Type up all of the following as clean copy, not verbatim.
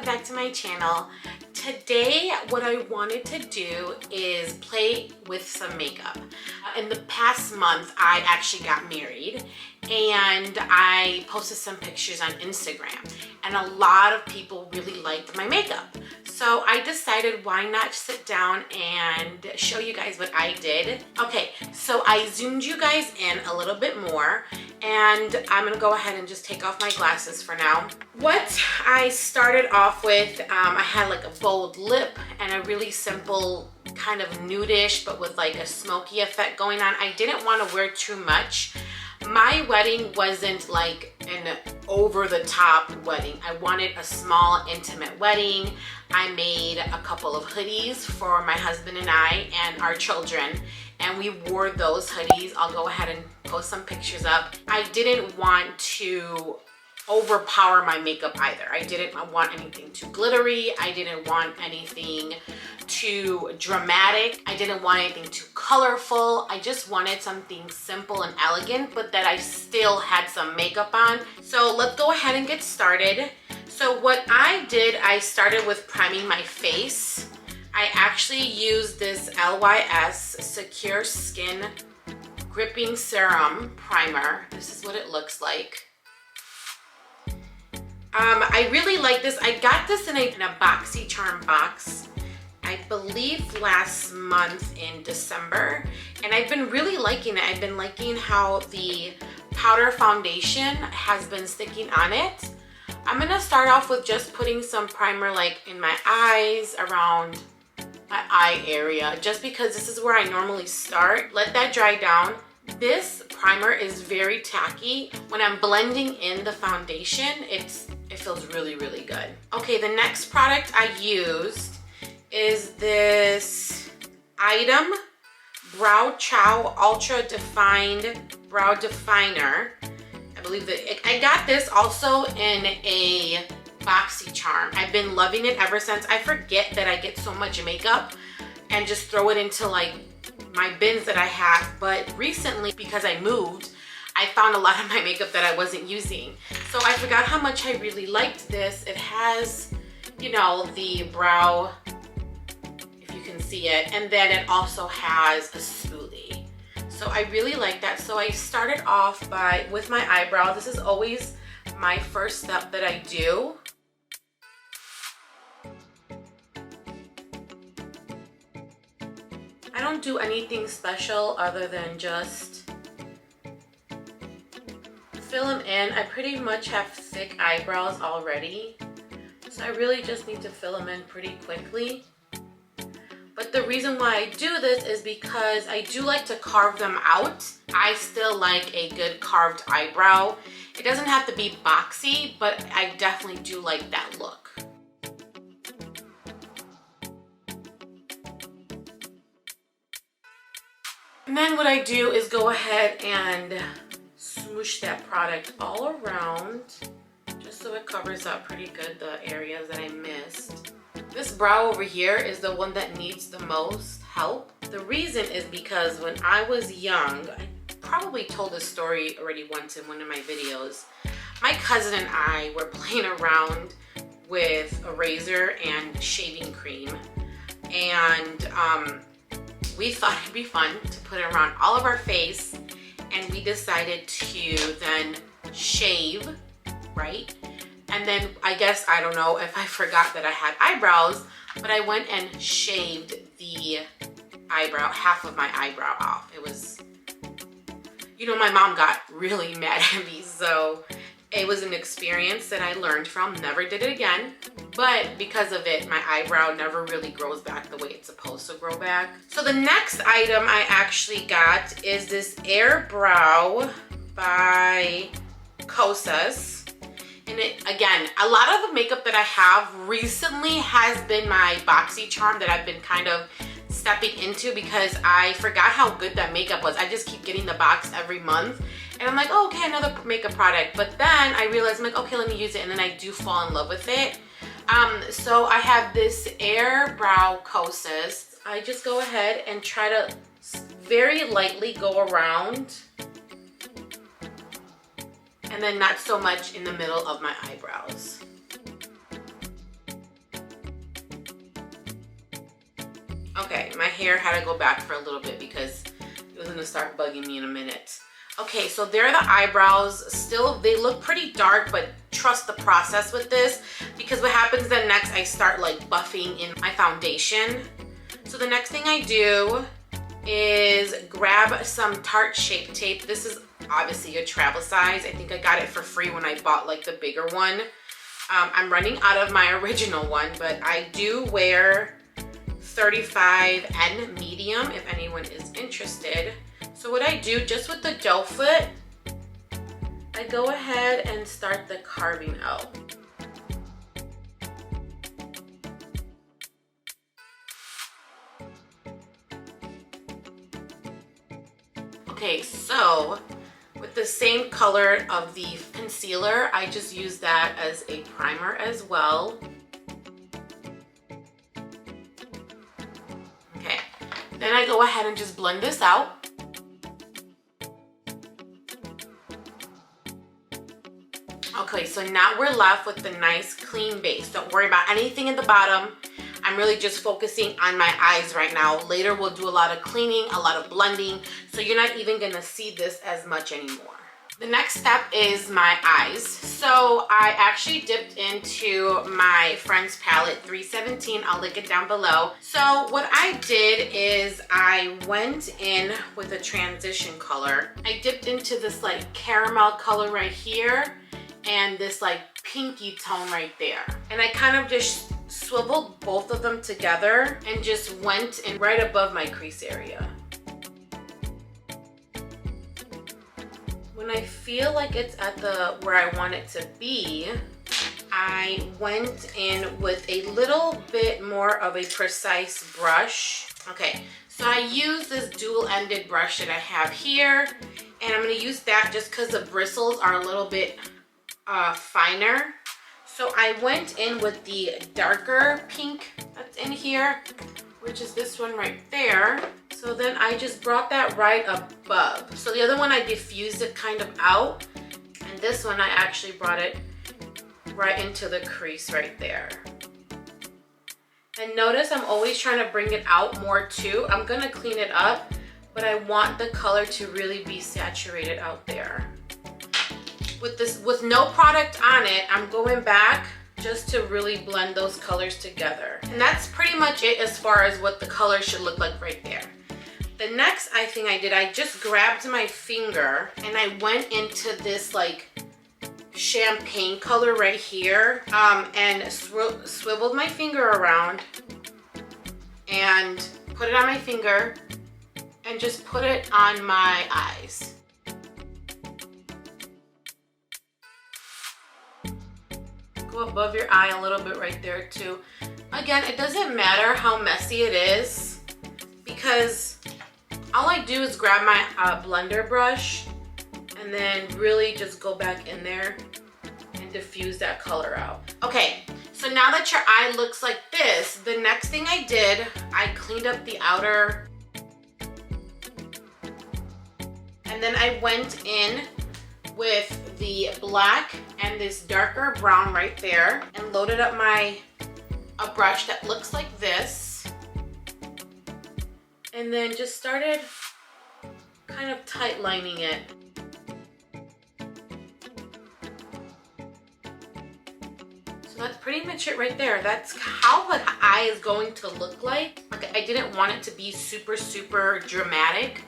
back to my channel. Today, what I wanted to do is play with some makeup. In the past month, I actually got married and I posted some pictures on Instagram and a lot of people really liked my makeup. So I decided why not sit down and show you guys what I did. Okay, so I zoomed you guys in a little bit more and I'm gonna go ahead and just take off my glasses for now. What I started off with, I had like a bold lip and a really simple kind of nudish but with like a smoky effect going on. I didn't want to wear too much. My wedding wasn't like an over-the-top wedding. I wanted a small, intimate wedding. I made a couple of hoodies for my husband and I and our children, and we wore those hoodies. I'll go ahead and post some pictures up. I didn't want to overpower my makeup either. I didn't want anything too glittery. I didn't want anything too dramatic. I didn't want anything too colorful. I just wanted something simple and elegant, but that I still had some makeup on. So let's go ahead and get started. So what I did, I started with priming my face. I actually used this LYS Secure Skin Gripping Serum Primer. This is what it looks like. I really like this. I got this in a BoxyCharm box, I believe last month in December, and I've been really liking it. I've been liking how the powder foundation has been sticking on it. I'm gonna start off with just putting some primer like in my eyes, around my eye area, just because this is where I normally start. Let that dry down. This primer is very tacky. When I'm blending in the foundation, it feels really, really good. Okay, the next product I used is this item Chow Ultra Defined Brow Definer. I believe that I got this also in a BoxyCharm. I've been loving it ever since. I forget that I get so much makeup and just throw it into like my bins that I have, but recently, because I moved, I found a lot of my makeup that I wasn't using. So I forgot how much I really liked this. It has, you know, the brow, if you can see it, and then it also has a spoolie. So I really like that. So I started off with my eyebrow. This is always my first step that I do. I don't do anything special other than just fill them in. I pretty much have thick eyebrows already, so I really just need to fill them in pretty quickly. But the reason why I do this is because I do like to carve them out. I still like a good carved eyebrow. It doesn't have to be boxy, but I definitely do like that look. And then what I do is go ahead and smoosh that product all around, just so it covers up pretty good the areas that I missed. This brow over here is the one that needs the most help. The reason is because when I was young, I probably told this story already once in one of my videos, my cousin and I were playing around with a razor and shaving cream, and we thought it'd be fun to put it around all of our face, and we decided to then shave, right? And then I guess, I don't know if I forgot that I had eyebrows, but I went and shaved the eyebrow, half of my eyebrow off. It was, you know, my mom got really mad at me, so it was an experience that I learned from, never did it again. But because of it, my eyebrow never really grows back the way it's supposed to grow back. So the next item I actually got is this Eyebrow by Kosas. And it, again, a lot of the makeup that I have recently has been my BoxyCharm that I've been kind of stepping into because I forgot how good that makeup was. I just keep getting the box every month. And I'm like, oh, okay, another makeup product. But then I realized, I'm like, okay, let me use it. And then I do fall in love with it. So I have this Eyebrow Kosas. I just go ahead and try to very lightly go around, and then not so much in the middle of my eyebrows. Okay, my hair had to go back for a little bit because it was gonna start bugging me in a minute. Okay, so there are the eyebrows. Still, they look pretty dark, but trust the process with this because what happens then next, I start like buffing in my foundation. So the next thing I do is grab some Tarte Shape Tape. This is obviously a travel size. I think I got it for free when I bought like the bigger one. I'm running out of my original one, but I do wear 35 and medium if anyone is interested. So what I do just with the doe foot, I go ahead and start the carving out. Okay, so with the same color of the concealer, I just use that as a primer as well. Okay, then I go ahead and just blend this out. Okay, so now we're left with the nice clean base. Don't worry about anything in the bottom. I'm really just focusing on my eyes right now. Later we'll do a lot of cleaning, a lot of blending, so you're not even gonna see this as much anymore. The next step is my eyes. So I actually dipped into my friend's palette, 317. I'll link it down below. So what I did is I went in with a transition color. I dipped into this like caramel color right here and this like pinky tone right there. And I kind of just swiveled both of them together and just went in right above my crease area. When I feel like it's at the where I want it to be, I went in with a little bit more of a precise brush. Okay, so I use this dual-ended brush that I have here, and I'm gonna use that just because the bristles are a little bit finer. So I went in with the darker pink that's in here, which is this one right there. So then I just brought that right above. So the other one I diffused it kind of out, and this one I actually brought it right into the crease right there. And notice I'm always trying to bring it out more too. I'm gonna clean it up, but I want the color to really be saturated out there. With no product on it, I'm going back just to really blend those colors together. And that's pretty much it as far as what the color should look like right there. The next thing I did, I just grabbed my finger and I went into this like champagne color right here and swiveled my finger around and put it on my finger and just put it on my eyes. Go above your eye a little bit right there too. Again, it doesn't matter how messy it is because all I do is grab my blender brush and then really just go back in there and diffuse that color out. Okay, so now that your eye looks like this, the next thing I did, I cleaned up the outer, and then I went in with the black and this darker brown right there and loaded up a brush that looks like this, and then just started kind of tight lining it. So that's pretty much it right there. That's how the eye is going to look like. Okay, I didn't want it to be super, super dramatic.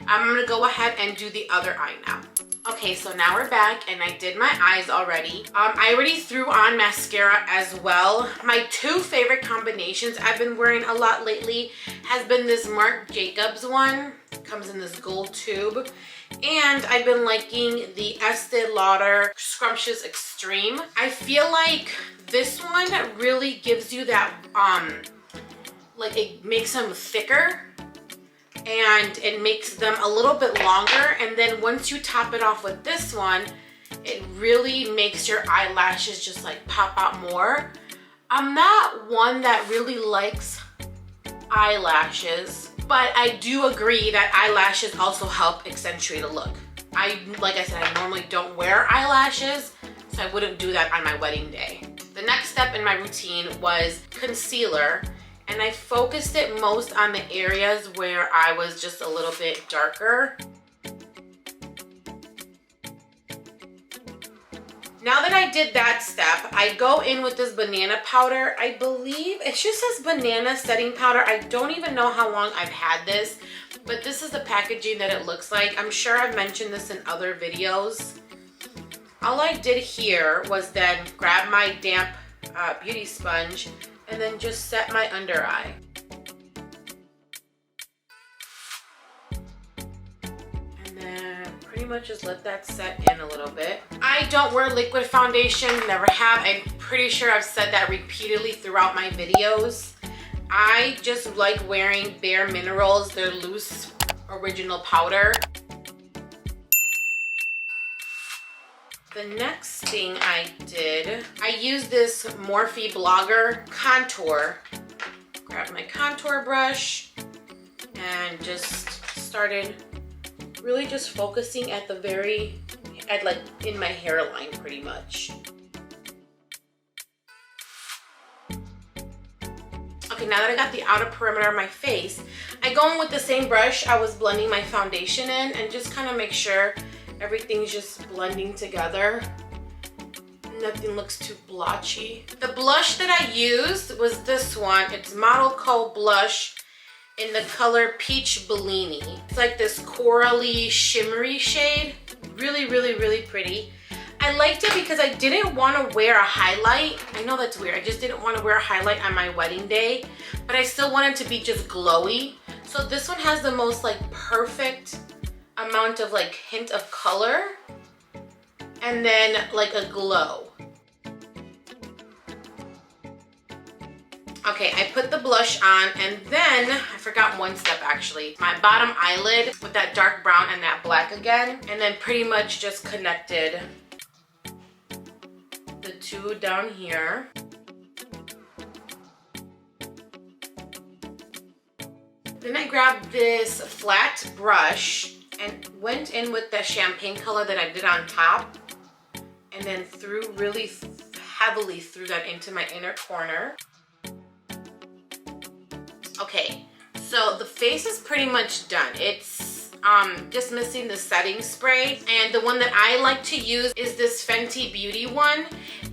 I'm gonna go ahead and do the other eye now. Okay, so now we're back and I did my eyes already. I already threw on mascara as well. My two favorite combinations I've been wearing a lot lately has been this Marc Jacobs one. It comes in this gold tube. And I've been liking the Estee Lauder Scrumptious Extreme. I feel like this one really gives you that, like it makes them thicker. And it makes them a little bit longer, and then once you top it off with this one, it really makes your eyelashes just like pop out more. I'm not one that really likes eyelashes, but I do agree that eyelashes also help accentuate a look. Like I said, I normally don't wear eyelashes, so I wouldn't do that on my wedding day. The next step in my routine was concealer. And I focused it most on the areas where I was just a little bit darker. Now that I did that step, I go in with this banana powder. I believe it just says banana setting powder. I don't even know how long I've had this, but this is the packaging that it looks like. I'm sure I've mentioned this in other videos. All I did here was then grab my damp beauty sponge and then just set my under eye. Pretty much just let that set in a little bit. I don't wear liquid foundation, never have. I'm pretty sure I've said that repeatedly throughout my videos. I just like wearing Bare Minerals, their loose original powder. The next thing I did, I used this Morphe Blogger contour. Grabbed my contour brush and just started really just focusing at the like in my hairline pretty much. Okay, now that I got the outer perimeter of my face, I go in with the same brush I was blending my foundation in and just kind of make sure everything's just blending together. Nothing looks too blotchy. The blush that I used was this one. It's Model Co. blush in the color Peach Bellini. It's like this corally shimmery shade. Really, really, really pretty. I liked it because I didn't want to wear a highlight. I know that's weird. I just didn't want to wear a highlight on my wedding day, but I still wanted to be just glowy. So this one has the most like perfect amount of like hint of color and then like a glow. Okay, I put the blush on and then I forgot one step actually. My bottom eyelid with that dark brown and that black again, and then pretty much just connected the two down here. Then I grabbed this flat brush and went in with the champagne color that I did on top and then threw really heavily threw that into my inner corner. Okay, so the face is pretty much done. It's just missing the setting spray, and the one that I like to use is this Fenty Beauty one.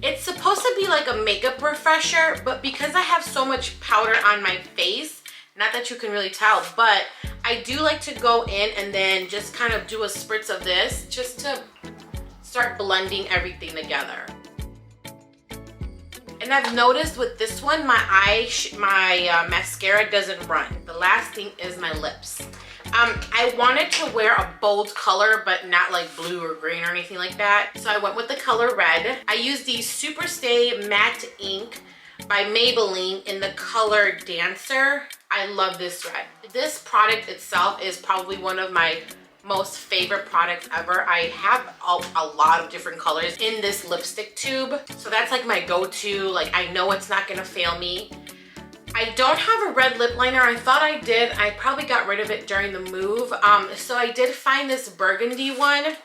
It's supposed to be like a makeup refresher, but because I have so much powder on my face, not that you can really tell, but I do like to go in and then just kind of do a spritz of this just to start blending everything together. And I've noticed with this one, my mascara doesn't run. The last thing is my lips. I wanted to wear a bold color, but not like blue or green or anything like that. So I went with the color red. I used the Superstay Matte Ink by Maybelline in the color Dancer. I love this red. This product itself is probably one of my most favorite products ever. I have a lot of different colors in this lipstick tube, so that's like my go-to. Like, I know it's not gonna fail me. I don't have a red lip liner. I thought I did. I probably got rid of it during the move. So I did find this burgundy one.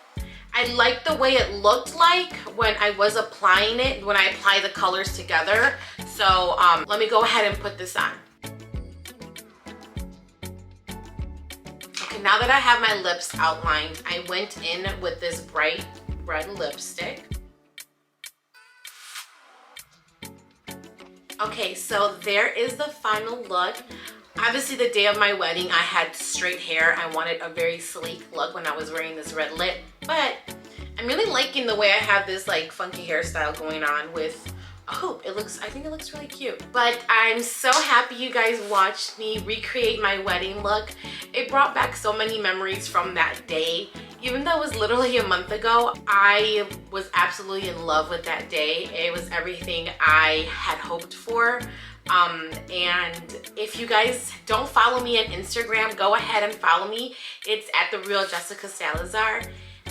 I liked the way it looked like when I was applying it, when I apply the colors together. So let me go ahead and put this on. Now that I have my lips outlined, I went in with this bright red lipstick. Okay, so there is the final look. Obviously, the day of my wedding, I had straight hair. I wanted a very sleek look when I was wearing this red lip, but I'm really liking the way I have this like funky hairstyle going on with a hoop. I think it looks really cute. But I'm so happy you guys watched me recreate my wedding look. It brought back so many memories from that day. Even though it was literally a month ago, I was absolutely in love with that day. It was everything I had hoped for. And if you guys don't follow me on Instagram, go ahead and follow me. It's at The Real Jessica Salazar.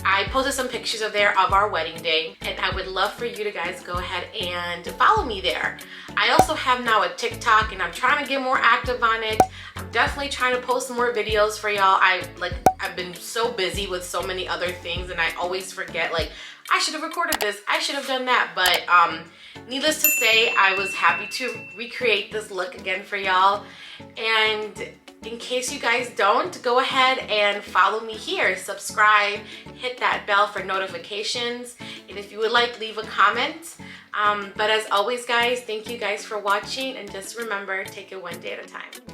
I posted some pictures of our wedding day, and I would love for you to guys go ahead and follow me there. I also have now a TikTok, and I'm trying to get more active on it. I'm definitely trying to post more videos for y'all. I've been so busy with so many other things, and I always forget, like, I should have recorded this, I should have done that. But needless to say, I was happy to recreate this look again for y'all. And in case you guys don't, go ahead and follow me here, subscribe, hit that bell for notifications, and if you would like, leave a comment. But as always, guys, thank you guys for watching, and just remember, take it one day at a time.